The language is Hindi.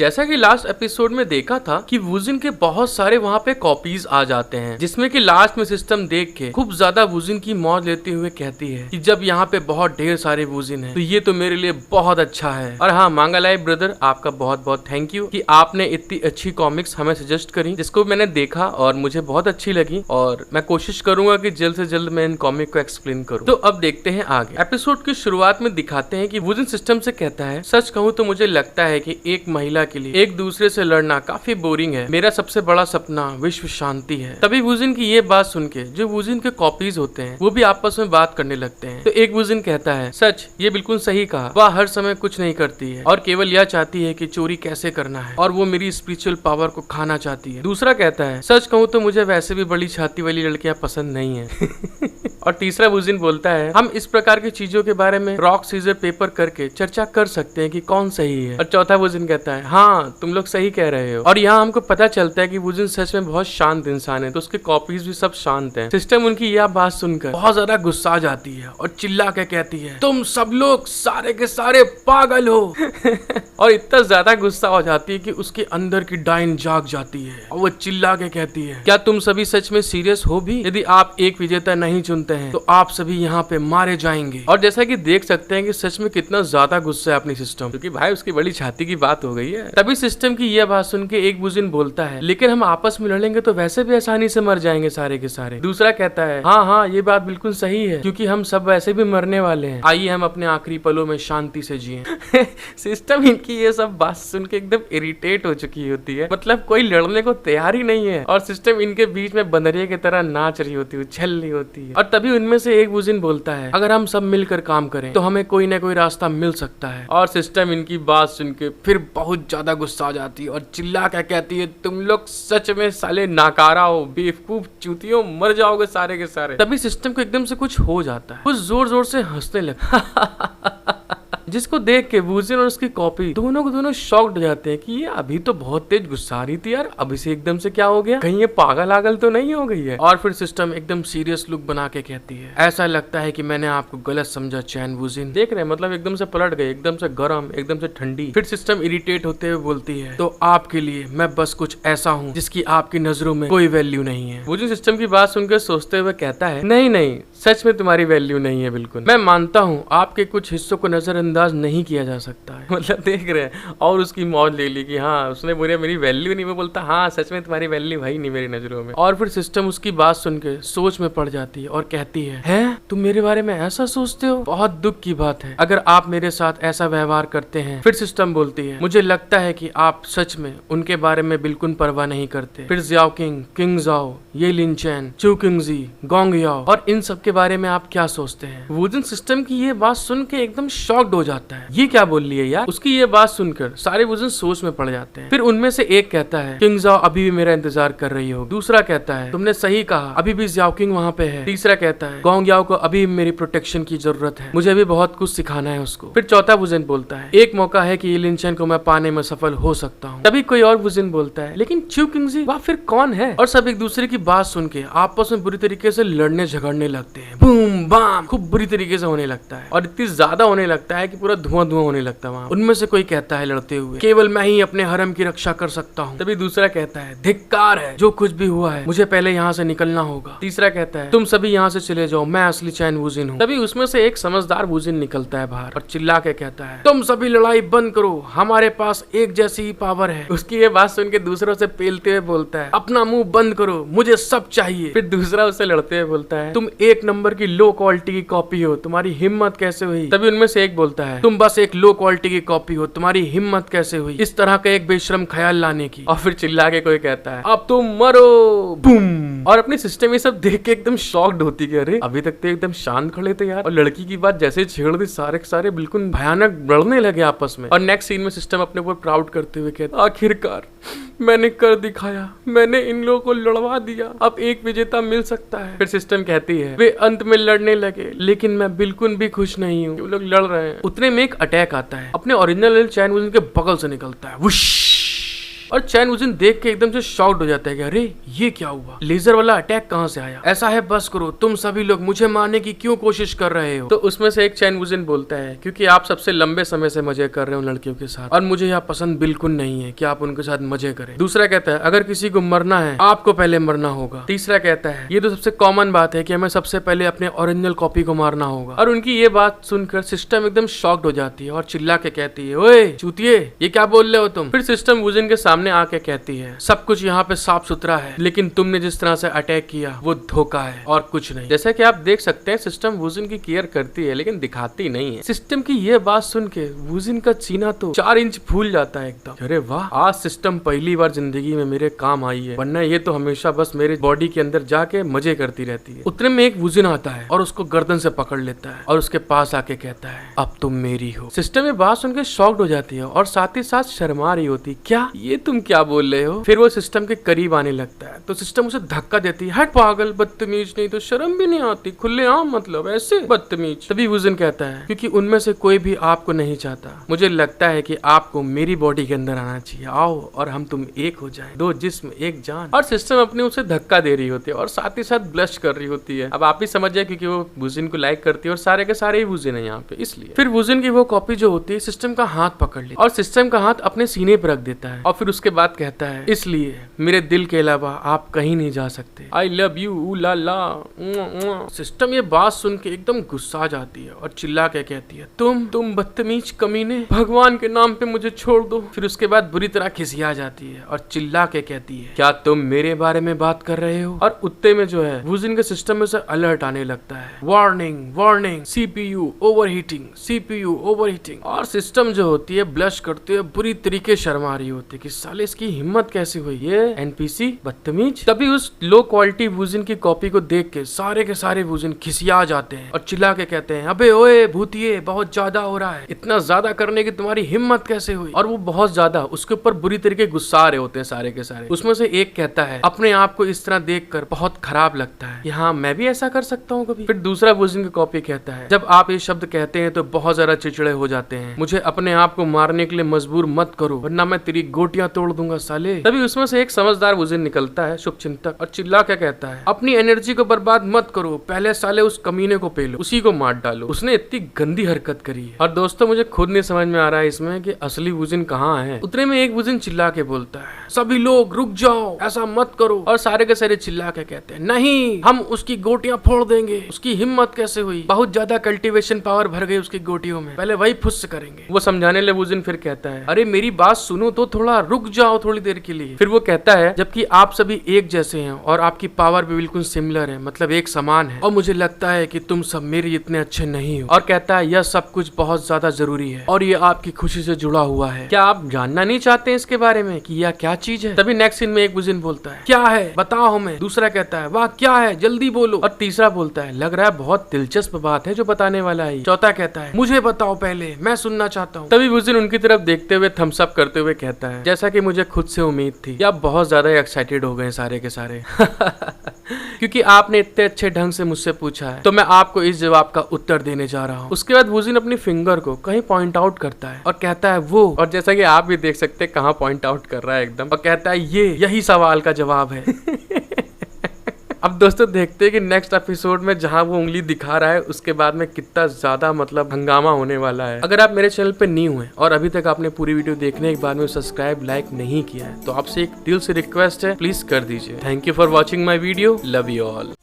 जैसा कि लास्ट एपिसोड में देखा था कि वुजिन के बहुत सारे वहाँ पे कॉपीज आ जाते हैं, जिसमें कि लास्ट में सिस्टम देख के खूब ज्यादा वुजिन की मौज लेते हुए कहती है कि जब यहाँ पे बहुत ढेर सारे वुजिन हैं तो ये तो मेरे लिए बहुत अच्छा है। और हाँ मांगालाई ब्रदर, आपका बहुत बहुत थैंक यू कि आपने इतनी अच्छी कॉमिक्स हमें सजेस्ट करी, जिसको मैंने देखा और मुझे बहुत अच्छी लगी, और मैं कोशिश करूंगा कि जल्द से जल्द मैं इन कॉमिक को एक्सप्लेन करूं। तो अब देखते हैं आगे। एपिसोड की शुरुआत में दिखाते हैं कि वुजिन सिस्टम से कहता है, सच कहूं तो मुझे लगता है कि एक महिला के लिए एक दूसरे से लड़ना काफी बोरिंग है। मेरा सबसे बड़ा सपना विश्व शांति है। तभी वुजिन की ये बात सुन के जो वुजिन के कॉपीज होते हैं वो भी आपस में बात करने लगते हैं। तो एक वुजिन कहता है, सच ये बिल्कुल सही कहा, वह हर समय कुछ नहीं करती है और केवल यह चाहती है कि चोरी कैसे करना है, और वो मेरी स्पिरिचुअल पावर को खाना चाहती है। दूसरा कहता है, सच कहूँ तो मुझे वैसे भी बड़ी छाती वाली लड़कियां पसंद नहीं है। और तीसरा वुजिन बोलता है, हम इस प्रकार की चीजों के बारे में रॉक सीजर पेपर करके चर्चा कर सकते हैं कि कौन सही है। और चौथा वुजिन कहता है, हाँ तुम लोग सही कह रहे हो। और यहाँ हमको पता चलता है कि वुजिन सच में बहुत शांत इंसान है, तो उसके कॉपीज भी सब शांत हैं। सिस्टम उनकी यह बात सुनकर बहुत ज्यादा गुस्सा आ जाती है और चिल्ला के कहती है, तुम सब लोग सारे के सारे पागल हो। और इतना ज्यादा गुस्सा हो जाती है कि उसके अंदर की डाइन जाग जाती है और वो चिल्ला के कहती है, क्या तुम सभी सच में सीरियस हो भी? यदि आप एक विजेता नहीं चुनते हैं तो आप सभी यहाँ पे मारे जाएंगे। और जैसा कि देख सकते हैं कि सच में कितना ज्यादा गुस्सा है अपनी सिस्टम, क्योंकि भाई उसकी बड़ी छाती की बात हो गई है। तभी सिस्टम की यह बात सुन के एक वुजिन बोलता है, लेकिन हम आपस में लड़ेंगे तो वैसे भी आसानी से मर जाएंगे सारे के सारे। दूसरा कहता है, हाँ हाँ ये बात बिल्कुल सही है, क्योंकि हम सब वैसे भी मरने वाले हैं, आइए हम अपने आखिरी पलों में शांति से जिए। सिस्टम इनकी ये सब बात सुन के एकदम इरिटेट हो चुकी होती है, मतलब कोई लड़ने को तैयार ही नहीं है, और सिस्टम इनके बीच में बंदरिये की तरह नाच रही होती है, उछल रही होती है। और तभी उनमें से एक वुजिन बोलता है, अगर हम सब मिलकर काम करें तो हमें कोई ना कोई रास्ता मिल सकता है। और सिस्टम इनकी बात सुन के फिर बहुत ज्यादा गुस्सा आ जाती है और चिल्ला कर कहती है, तुम लोग सच में साले नाकारा हो, बेवकूफ चूतियों, मर जाओगे सारे के सारे। तभी सिस्टम को एकदम से कुछ हो जाता है, कुछ जोर जोर से हंसने लगता जिसको देख के वुजिन और उसकी कॉपी दोनों को दोनों शॉक्ड हो जाते हैं कि ये अभी तो बहुत तेज गुस्सा आ रही थी यार, अब इसे एकदम से क्या हो गया, कहीं ये पागल आगल तो नहीं हो गई है। और फिर सिस्टम एकदम सीरियस लुक बना के कहती है, ऐसा लगता है कि मैंने आपको गलत समझा चैन वुजिन। देख रहे हैं, मतलब एकदम से पलट गए, एकदम से गर्म, एकदम से ठंडी। फिर सिस्टम इरिटेट होते हुए बोलती है, तो आपके लिए मैं बस कुछ ऐसा हूँ जिसकी आपकी नजरों में कोई वैल्यू नहीं है। वुजिन सिस्टम की बात सुनकर सोचते हुए कहता है, नहीं नहीं, सच में तुम्हारी वैल्यू नहीं है बिल्कुल। मैं मानता हूँ आपके कुछ हिस्सों को नजरअंदाज नहीं किया जा सकता है। मतलब देख रहे हैं, और उसकी मौज ले ली कि हाँ उसने बोला मेरी वैल्यू नहीं। वो बोलता, हाँ सच में तुम्हारी वैल्यू है ही नहीं मेरी नजरों में। और फिर सिस्टम उसकी बात सुन के सोच में पड़ जाती है और कहती है तुम मेरे बारे में ऐसा सोचते हो? बहुत दुख की बात है अगर आप मेरे साथ ऐसा व्यवहार करते हैं। फिर सिस्टम बोलती है, मुझे लगता है कि आप सच में उनके बारे में बिल्कुल परवाह नहीं करते। फिर जियाओ किंग, किंग जाओ, ये लिन चैन, चू किंगजी, गोंग याओ और इन सब के बारे में आप क्या सोचते हैं? वुजिन सिस्टम की ये बात सुन के एकदम शॉक्ड हो जाता है, ये क्या बोल रही है यार। उसकी ये बात सुनकर सारे वुजिन सोच में पड़ जाते हैं। फिर उनमें से एक कहता है, किंग जाओ अभी भी मेरा इंतजार कर रही हो। दूसरा कहता है, तुमने सही कहा, अभी भी जियाओ किंग वहाँ पे है। तीसरा कहता है, गोंग याओ को अभी मेरी प्रोटेक्शन की जरूरत है, मुझे भी बहुत कुछ सिखाना है उसको। फिर चौथा वुजिन बोलता है, एक मौका है कि लिन चैन को मैं पाने में सफल हो सकता हूँ। तभी कोई और वुजिन बोलता है, लेकिन चू किंगजी वह फिर कौन है? और सब एक दूसरे की बात सुन के आपस में बुरी तरीके से लड़ने झगड़ने लगते हैं। बूम बाम, खूब बुरी तरीके से होने लगता है और इतनी ज्यादा होने लगता है कि पूरा धुआं धुआं होने लगता है वहाँ। उनमें से कोई कहता है लड़ते हुए, केवल मैं ही अपने हरम की रक्षा कर सकता हूँ। तभी दूसरा कहता है, धिक्कार है, जो कुछ भी हुआ है मुझे पहले यहाँ से निकलना होगा। तीसरा कहता है, तुम सभी यहाँ से चले जाओ, मैं असली चैन वुजिन हूँ। तभी उसमें से एक समझदार वुजिन निकलता है बाहर और चिल्ला के कहता है, तुम सभी लड़ाई बंद करो, हमारे पास एक जैसी ही पावर है। उसकी ये बात सुन के दूसरों से पेलते हुए बोलता है, अपना मुंह बंद करो, मुझे सब चाहिए। फिर दूसरा उससे लड़ते हुए बोलता है, तुम एक नंबर की लो क्वालिटी की कॉपी हो, तुम्हारी हिम्मत कैसे हुई? तभी उनमें से एक बोलता है, तुम बस एक लो क्वालिटी की कॉपी हो, तुम्हारी हिम्मत कैसे हुई इस तरह का एक बेशरम ख्याल लाने की? और फिर चिल्ला के कोई कहता है, अब तुम मरो, बूम। और अपनी सिस्टम ये सब देख के एकदम शॉक्ड होती है, अरे अभी तक तो एकदम शांत खड़े थे यार, और लड़की की बात जैसे छेड़ दी सारे के सारे बिल्कुल भयानक लड़ने लगे आपस में। और नेक्स्ट सीन में सिस्टम अपने ऊपर प्राउड करते हुए कहता, आखिरकार मैंने कर दिखाया, मैंने इन लोगों को लड़वा दिया, अब एक विजेता मिल सकता है। फिर सिस्टम कहती है, वे अंत में लड़ने लगे, लेकिन मैं बिल्कुल भी खुश नहीं हूँ, वो लोग लड़ रहे हैं। उतने में एक अटैक आता है, अपने ओरिजिनल चैन वुजिन के बगल से निकलता है, वुश। और चैन वुजिन देख के एकदम से शॉक्ड हो जाता है कि अरे ये क्या हुआ, लेजर वाला अटैक कहाँ से आया, ऐसा है बस करो, तुम सभी लोग मुझे मारने की क्यों कोशिश कर रहे हो। तो उसमें से एक चैन वुजिन बोलता है क्योंकि आप सबसे लंबे समय से मजे कर रहे हो लड़कियों के साथ और मुझे यहाँ पसंद बिल्कुल नहीं है कि आप उनके साथ मजे करें। दूसरा कहता है अगर किसी को मरना है आपको पहले मरना होगा। तीसरा कहता है ये तो सबसे कॉमन बात है कि हमें सबसे पहले अपने ओरिजिनल कॉपी को मारना होगा। और उनकी ये बात सुनकर सिस्टम एकदम शॉक्ड हो जाती है और चिल्ला के कहती है ओए चूतिए ये क्या बोल रहे हो तुम। फिर सिस्टम वुजिन के सामने आके कहती है सब कुछ यहाँ पे साफ सुथरा है लेकिन तुमने जिस तरह से अटैक किया वो धोखा है और कुछ नहीं। जैसा कि आप देख सकते हैं सिस्टम वुजिन की केयर करती है लेकिन दिखाती नहीं है। सिस्टम की ये बात सुन के वुजिन का सीना तो 4 इंच फूल जाता है एकदम। अरे वाह, आज सिस्टम पहली बार जिंदगी में मेरे काम आई है, वरना ये तो हमेशा बस मेरे बॉडी के अंदर जाके मजे करती रहती है। उतने में एक वुजिन आता है और उसको गर्दन से पकड़ लेता है और उसके पास आके कहता है अब तुम मेरी हो। सिस्टम ये बात सुन के शॉक्ड हो जाती है और साथ ही साथ शर्मा रही होती, क्या ये तुम क्या बोल रहे हो। फिर वो सिस्टम के करीब आने लगता है तो सिस्टम उसे धक्का देती है, हट पागल बदतमीज, नहीं तो शर्म भी नहीं आती, खुलेआम मतलब ऐसे बदतमीज। तभी वुजिन कहता है क्योंकि उनमें से कोई भी आपको नहीं चाहता, मुझे लगता है कि आपको मेरी बॉडी के अंदर आना चाहिए, आओ और हम तुम एक हो जाएं, 2 जिस्म 1 जान। और सिस्टम अपने उसे धक्का दे रही होती है और साथ ही साथ ब्लश कर रही होती है। अब आप ही समझ जाए क्योंकि वो वुजिन को लाइक करती है और सारे के सारे ही वुजिन है यहाँ पे, इसलिए। फिर वुजिन की वो कॉपी जो होती है सिस्टम का हाथ पकड़ ली और सिस्टम का हाथ अपने सीने पर रख देता है और फिर उसके बाद कहता है इसलिए मेरे दिल के अलावा आप कहीं नहीं जा सकते, I love you la la. सिस्टम ये बात सुन के एकदम गुस्सा जाती है और चिल्ला के कहती है तुम बदतमीज कमीने, भगवान के नाम पे मुझे छोड़ दो। फिर उसके बाद बुरी तरह खिसिया जाती है और चिल्ला के कहती है क्या तुम मेरे बारे में बात कर रहे हो। और उत्ते में जो है वुजिन के सिस्टम में से अलर्ट आने लगता है, warning warning, CPU overheating, CPU overheating. और सिस्टम जो होती है ब्लश करते हुए बुरी तरीके शर्मा रही होती है कि साले इसकी हिम्मत कैसे हुई, ये एनपीसी बदतमीज। तभी उस लो क्वालिटी वुजिन की कॉपी को देख के सारे वुजिन खिसिया जाते हैं और चिल्ला के कहते हैं अबे ओए भूतिए, बहुत ज्यादा हो रहा है, इतना ज्यादा करने की तुम्हारी हिम्मत कैसे हुई। और वो बहुत ज्यादा उसके ऊपर बुरी तरीके गुस्सा रहे होते हैं सारे के सारे। उसमें से एक कहता है अपने आप को इस तरह देखकर बहुत खराब लगता है, यहाँ मैं भी ऐसा कर सकता हूँ कभी। फिर दूसरा वुजिन की कॉपी कहता है जब आप ये शब्द कहते हैं तो बहुत ज्यादा चिड़चिड़े हो जाते हैं, मुझे अपने आप को मारने के लिए मजबूर मत करो वरना मैं तेरी गोटियां तोड़ दूंगा साले। तभी उसमें से एक समझदार वुजिन निकलता है शुभचिंतक और चिल्ला क्या कहता है अपनी एनर्जी को बर्बाद मत करो, पहले साले उस कमीने को पेलो, उसी को मार डालो, उसने इतनी गंदी हरकत करी है। और दोस्तों मुझे खुद नहीं समझ में आ रहा है इसमें कि असली वुजिन कहाँ है। उतने में एक वुजिन चिल्ला के बोलता है सभी लोग रुक जाओ, ऐसा मत करो। और सारे के सारे चिल्ला के कहते हैं नहीं, हम उसकी गोटियां फोड़ देंगे, उसकी हिम्मत कैसे हुई, बहुत ज्यादा कल्टीवेशन पावर भर गई उसकी गोटियों में, पहले वही फुस करेंगे। वो समझाने ले वुजिन फिर कहता है अरे मेरी बात सुनो तो, थोड़ा रुक जाओ थोड़ी देर के लिए। फिर वो कहता है जबकि आप सभी एक जैसे हैं और आपकी पावर भी बिल्कुल सिमिलर है, मतलब एक समान है, और मुझे लगता है कि तुम सब मेरे इतने अच्छे नहीं हो। और कहता है यह सब कुछ बहुत ज्यादा जरूरी है और ये आपकी खुशी से जुड़ा हुआ है, क्या आप जानना नहीं चाहते इसके बारे में कि यह क्या चीज है। तभी नेक्स्ट सीन में एक वुजिन बोलता है क्या है बताओ हमें। दूसरा कहता है वाह क्या है जल्दी बोलो। और तीसरा बोलता है लग रहा है बहुत दिलचस्प बात है जो बताने वाला है। चौथा कहता है मुझे बताओ पहले, मैं सुनना चाहता हूँ। तभी वुजिन उनकी तरफ देखते हुए थम्स अप करते हुए कहता है जैसा कि मुझे खुद से उम्मीद थी कि आप बहुत ज्यादा एक्साइटेड हो गए सारे के सारे क्योंकि आपने इतने अच्छे ढंग से मुझसे पूछा है तो मैं आपको इस जवाब का उत्तर देने जा रहा हूँ। उसके बाद वुजिन अपनी फिंगर को कहीं पॉइंट आउट करता है और कहता है वो, और जैसा कि आप भी देख सकते हैं कहाँ पॉइंट आउट कर रहा है एकदम, और कहता है यही सवाल का जवाब है। अब दोस्तों देखते हैं कि नेक्स्ट एपिसोड में जहां वो उंगली दिखा रहा है उसके बाद में कितना ज्यादा मतलब हंगामा होने वाला है। अगर आप मेरे चैनल पे न्यू हैं और अभी तक आपने पूरी वीडियो देखने के बाद में सब्सक्राइब लाइक नहीं किया है तो आपसे एक दिल से रिक्वेस्ट है, प्लीज कर दीजिए। Thank you for watching my video, love you all.